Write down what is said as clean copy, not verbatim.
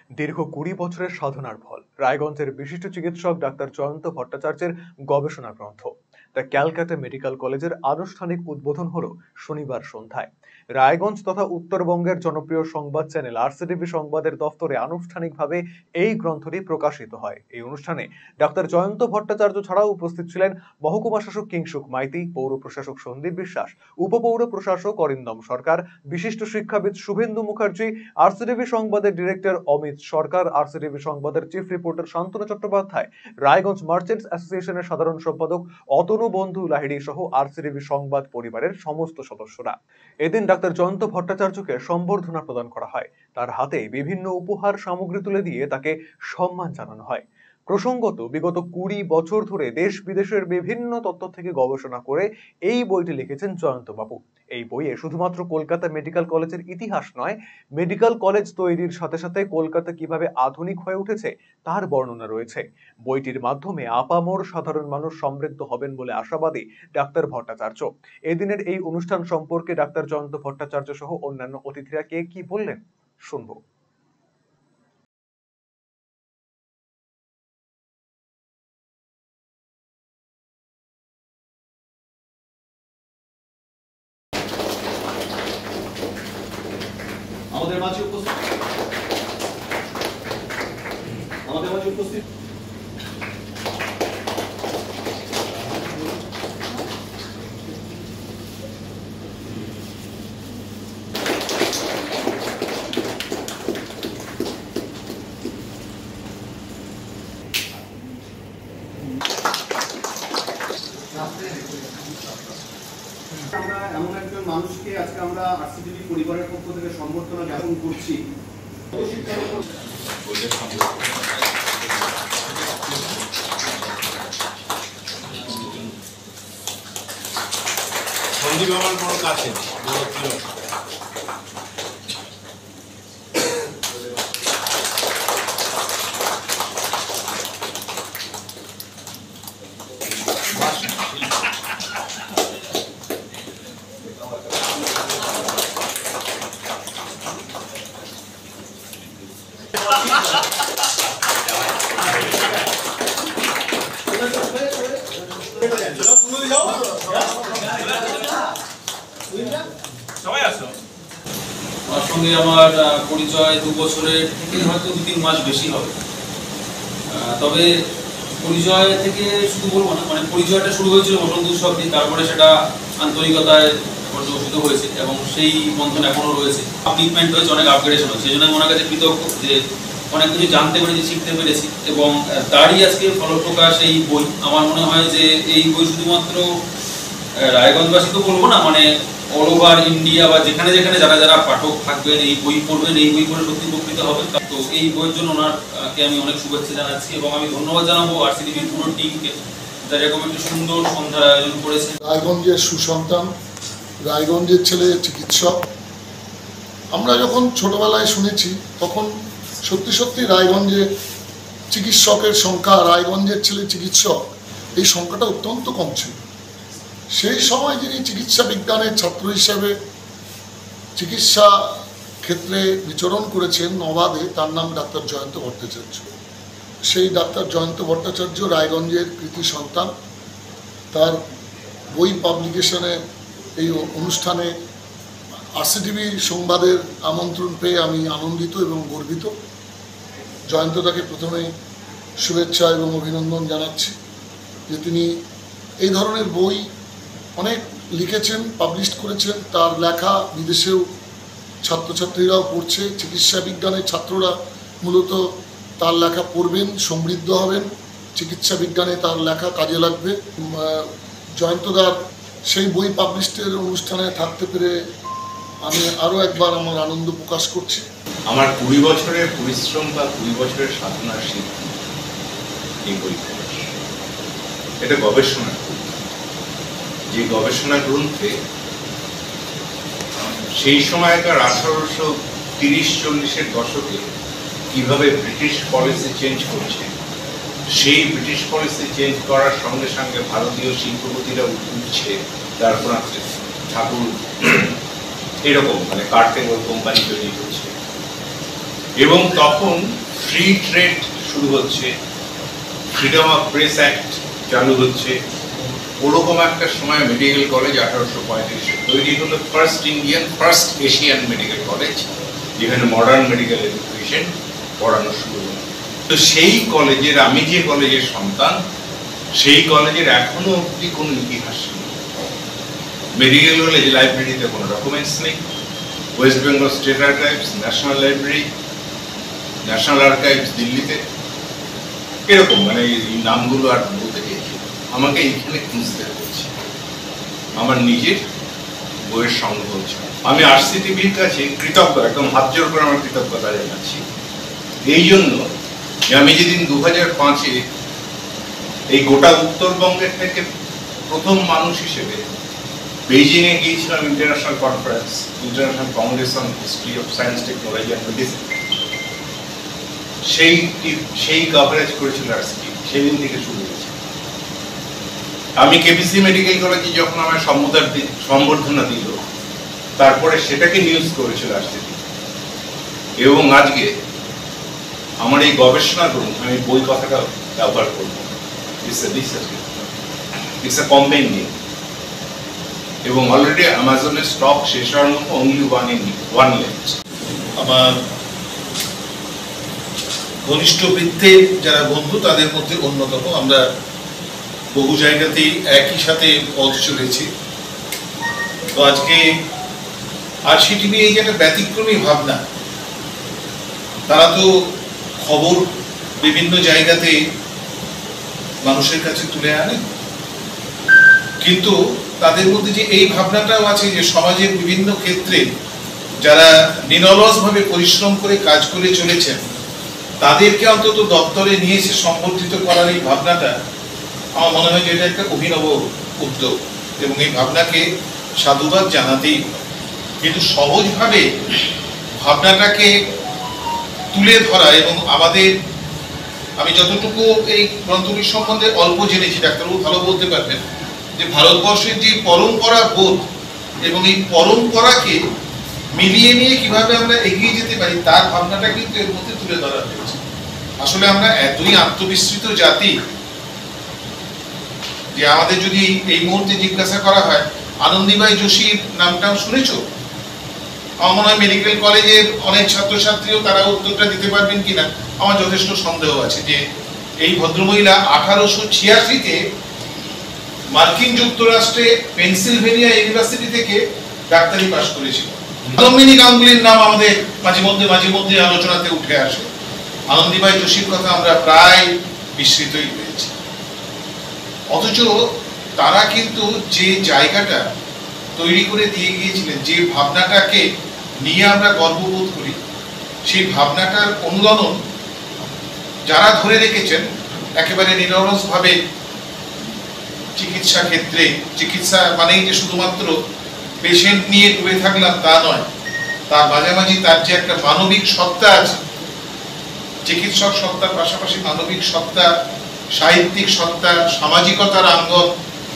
দীর্ঘ ২০ বছরের সাধনার ফল রায়গঞ্জের বিশিষ্ট চিকিৎসক ডাক্তার জয়ন্ত ভট্টাচার্যের গবেষণা গ্রন্থ দ্য ক্যালকাটা মেডিকেল কলেজের আনুষ্ঠানিক উদ্বোধন হলো শনিবার সন্ধ্যায়। রায়গঞ্জ তথা উত্তরবঙ্গের জনপ্রিয় সংবাদ চ্যানেল আরসিটিভি সংবাদের দফতরে আনুষ্ঠানিকভাবে এই গ্রন্থটি প্রকাশিত হয়। এই অনুষ্ঠানে ডাক্তার জয়ন্ত ভট্টাচার্য ছাড়াও উপস্থিত ছিলেন মহকুমা শাসক কিংসুক মাইতি, পৌর প্রশাসক সন্দীপ বিশ্বাস, উপপৌর প্রশাসক অরিন্দম সরকার, বিশিষ্ট শিক্ষাবিদ শুভেন্দু মুখার্জি, আরসিটিভি সংবাদের ডিরেক্টর অমিত সরকার, আরসিটিভি সংবাদের chief reporter Shantanu Chattopadhyay, Raiganj merchants অ্যাসোসিয়েশনের সাধারণ সম্পাদক অতনু বন্ধু লাহিড়ী সহ আরসিটিভি সংবাদ পরিবারের সমস্ত সদস্যরা। এদিন ডাক্তার জয়ন্ত ভট্টাচার্যকে সম্বর্ধনা প্রদান করা হয়। তার হাতে বিভিন্ন উপহার সামগ্রী তুলে দিয়ে তাকে সম্মান জানানো হয়। প্রসঙ্গত, বিগত ২০ বছর ধরে দেশ বিদেশের বিভিন্ন তথ্য থেকে গবেষণা করে এই বইটি লিখেছেন জয়ন্ত বাবু। এই বইয়ে শুধুমাত্র কলকাতা মেডিকেল কলেজের ইতিহাস নয়, মেডিকেল কলেজ তৈরির সাথে সাথে কলকাতা কিভাবে আধুনিক হয়ে উঠেছে তার বর্ণনা রয়েছে। বইটির মাধ্যমে আপামর সাধারণ মানুষ সমৃদ্ধ হবেন বলে আশাবাদী ডাক্তার ভট্টাচার্য। এদিনের এই অনুষ্ঠান সম্পর্কে ডাক্তার জয়ন্ত ভট্টাচার্য সহ অন্যান্য অতিথিরা কে কি বললেন শুনবো। আমাদের মাঝে উপস্থিত আমরা এমন একজন মানুষকে আজকে আমরা আরসিটিভি পরিবারের পক্ষ থেকে সম্বর্ধনা জ্ঞাপন করছি। সন্দীপ আমার বড় কাছে আমার সঙ্গে আমার পরিচয় 2 বছরের থেকে হয়তো 2-3 মাস বেশি হবে। তবে পরিচয় থেকে শুধু বলবো না, মানে পরিচয়টা শুরু হয়েছিল বসন্ত উৎসব দিয়ে, তারপরে সেটা আন্তরিকতায় পর্যবেসিত হয়েছে এবং সেই বন্ধন এখনো রয়েছে। আপলিটমেন্ট হয়েছে, অনেক আপগ্রেডেশন হয়েছে, সেই জন্য আমি ওনার কাছে কৃতজ্ঞ যে অনেক কিছু জানতে পেরেছি, শিখতে পেরেছি এবং তারই আজকে ফলপ্রকাশ এই বই। আমার মনে হয় যে এই বই শুধুমাত্র রায়গঞ্জবাসী তো বলবো না, মানে অল ওভার ইন্ডিয়া বা যেখানে যেখানে যারা যারা পাঠক থাকবেন, এই বই পড়বেন, এই বই পড়ে সত্যি উপকৃত হবেন। তো এই বইয়ের জন্য ওনারকে আমি অনেক শুভেচ্ছা জানাচ্ছি এবং আমি ধন্যবাদ জানাবো আরসিটিভির পুরো টিমকে, যারা এরকম একটি সুন্দর সন্ধ্যার আয়োজন করেছে। রায়গঞ্জের সুসন্তান, রায়গঞ্জের ছেলে চিকিৎসক। আমরা যখন ছোটবেলায় শুনেছি তখন সত্যি সত্যি রায়গঞ্জে চিকিৎসকের সংখ্যা, রায়গঞ্জের ছেলে চিকিৎসক, এই সংখ্যাটা অত্যন্ত কম ছিল। সেই সময় যিনি চিকিৎসা বিজ্ঞানের ছাত্র হিসাবে চিকিৎসা ক্ষেত্রে বিচরণ করেছেন নবাদে, তার নাম ডাক্তার জয়ন্ত ভট্টাচার্য। সেই ডাক্তার জয়ন্ত ভট্টাচার্য রায়গঞ্জের কৃতি সন্তান। তার বই পাবলিকেশনে এই অনুষ্ঠানে আরসিটিভি সংবাদের আমন্ত্রণ পেয়ে আমি আনন্দিত এবং গর্বিত। জয়ন্তদাকে প্রথমে শুভেচ্ছা এবং অভিনন্দন জানাচ্ছি যে তিনি এই ধরনের বই অনেক লিখেছেন, পাবলিশ করেছেন। তার লেখা বিদেশেও ছাত্রছাত্রীরাও পড়ছে। চিকিৎসা বিজ্ঞানের ছাত্ররা মূলত তার লেখা পড়বেন, সমৃদ্ধ হবেন। চিকিৎসা বিজ্ঞানে তার লেখা কাজে লাগবে। জয়ন্তদার সেই বই পাবলিশের অনুষ্ঠানে থাকতে পেরে আমি আরও একবার আমার আনন্দ প্রকাশ করছি। আমার 20 বছরের পরিশ্রম বা 20 বছরের সাধনার সিদ্ধি এই বই। এটা গবেষণা, যে গবেষণা গ্রন্থে সেই সময়কার 1830-40-এর দশকে কিভাবে ব্রিটিশ পলিসি চেঞ্জ করছে, সেই ব্রিটিশ পলিসি চেঞ্জ করার সঙ্গে সঙ্গে ভারতীয় শিল্পপতিরা উঠছে, তারপর ঠাকুর এরকম মানে কার্টেল কোম্পানি তৈরি করছে। এবং তখন ফ্রি ট্রেড শুরু হচ্ছে, ফ্রিডম অফ প্রেস অ্যাক্ট চালু হচ্ছে। ওরকম একটা সময় মেডিকেল কলেজ 1835 তৈরি হলো, first Indian, first Asian medical college, যেখানে মডার্ন মেডিকেল এডুকেশন পড়ানো শুরু হলো। তো সেই কলেজের, আমি যে কলেজের সন্তান, সেই কলেজের এখনো অব্দি কোনো ইতিহাস নেই। মেডিকেল কলেজ লাইব্রেরিতে কোনো ডকুমেন্টস নেই। West Bengal state archives, national library, national archives দিল্লিতে, এরকম মানে এই নামগুলো আর বলতে গিয়েছি আমাকে এইখানে খুঁজতে হচ্ছে, আমার নিজের বইয়ের সংগ্রহ হচ্ছে। আমি আরসিটিভির কাছে কৃতজ্ঞ, একদম হাত জোর করে আমার কৃতজ্ঞতা জানাচ্ছি এই জন্য যে আমি যেদিন 2005-এ এই গোটা উত্তরবঙ্গের থেকে প্রথম মানুষ হিসেবে বেইজিংয়ে গিয়েছিলাম international conference, international Congress on history of science, technology and medicine, সেই কভারেজ করেছিল আরসিটি, সেদিন থেকে শুরু হয়েছে। আমি কেবিসি মেডিকেল কলেজে যখন আমার সম্বর্ধনা দিল, তারপরে সেটাকে নিউজ করেছিল আরসিটি। এবং আজকে আমার এই গবেষণা করুন, আমি বই কথাটা ব্যবহার করবো, ইটস এ কম্পেন্ডিয়াম, এবং অলরেডি অ্যামাজনের স্টক শেষ হওয়ার মতো, অনলি ওয়ান লেফট। আমার ঘনিষ্ঠ বৃত্তের যারা বন্ধু, তাদের মধ্যে অন্যতম। আমরা বহু জায়গাতেই একই সাথে পথ চলেছি। তো আজকে আরসিটিভি এই যে একটা ব্যতিক্রমী ভাবনা, তারা তো খবর বিভিন্ন জায়গাতে মানুষের কাছে তুলে আনে, কিন্তু তাদের মধ্যে যে এই ভাবনাটাও আছে যে সমাজের বিভিন্ন ক্ষেত্রে যারা নিরলসভাবে পরিশ্রম করে কাজ করে চলেছেন, তাদেরকে অন্তত দপ্তরে নিয়ে এসে সম্বর্ধিত করার এই ভাবনাটা আমার মনে হয় যে এটা একটা অভিনব উদ্যোগ, এবং এই ভাবনাকে সাধুবাদ জানাতেই। কিন্তু সহজভাবে ভাবনাটাকে তুলে ধরা, এবং আমাদের, আমি যতটুকু এই গ্রন্থটির সম্বন্ধে অল্প জেনেছি, ডাক্তারবাবু ভালো বলতে পারবেন, যে ভারতবর্ষের যে পরম্পরা বোধ এবং এই পরম্পরাকে মিলিয়ে নিয়ে কিভাবে আমরা এগিয়ে যেতে পারি, তার ভাবনাটা কিন্তু এর মধ্যে তুলে ধরা হয়েছে। আসলে আমরা এতই আত্মবিস্মৃত জাতি যে আমাদের যদি এই মুহূর্তে জিজ্ঞাসা করা হয়, আনন্দীবাই যোশীর নামটাও শুনেছো? আমার মনে হয় মেডিকেল কলেজের অনেক ছাত্রছাত্রীও তারা উত্তরটা দিতে পারবেন কিনা আমার যথেষ্ট সন্দেহ আছে। যে এই ভদ্রমহিলা 1886-তে মার্কিন যুক্তরাষ্ট্রে পেনসিলভেনিয়া ইউনিভার্সিটি থেকে ডাক্তারি পাশ করেছিল। আনন্দিনী গাঙ্গুলির নাম আমাদের মাঝে মধ্যে আলোচনাতে উঠে আসে। আনন্দীবাই যোশীর কথা আমরা প্রায় বিস্মৃতই হয়েছি। অথচ তারা কিন্তু যে জায়গাটা তৈরি করে দিয়ে গিয়েছিলেন, যে ভাবনাটাকে নিয়ে আমরা গর্ববোধ করি, সেই ভাবনাটার অনুদান যারা ধরে রেখেছেন, একেবারে নিরলসভাবে চিকিৎসা ক্ষেত্রে, চিকিৎসা মানেই যে শুধুমাত্র পেশেন্ট নিয়ে ডুবে থাকলাম তা নয়, তার মাঝামাঝি তার যে একটা মানবিক সত্তা আছে, চিকিৎসক সত্তার পাশাপাশি মানবিক সত্তা, সাহিত্যিক সত্তা, সামাজিকতার আঙ্গন,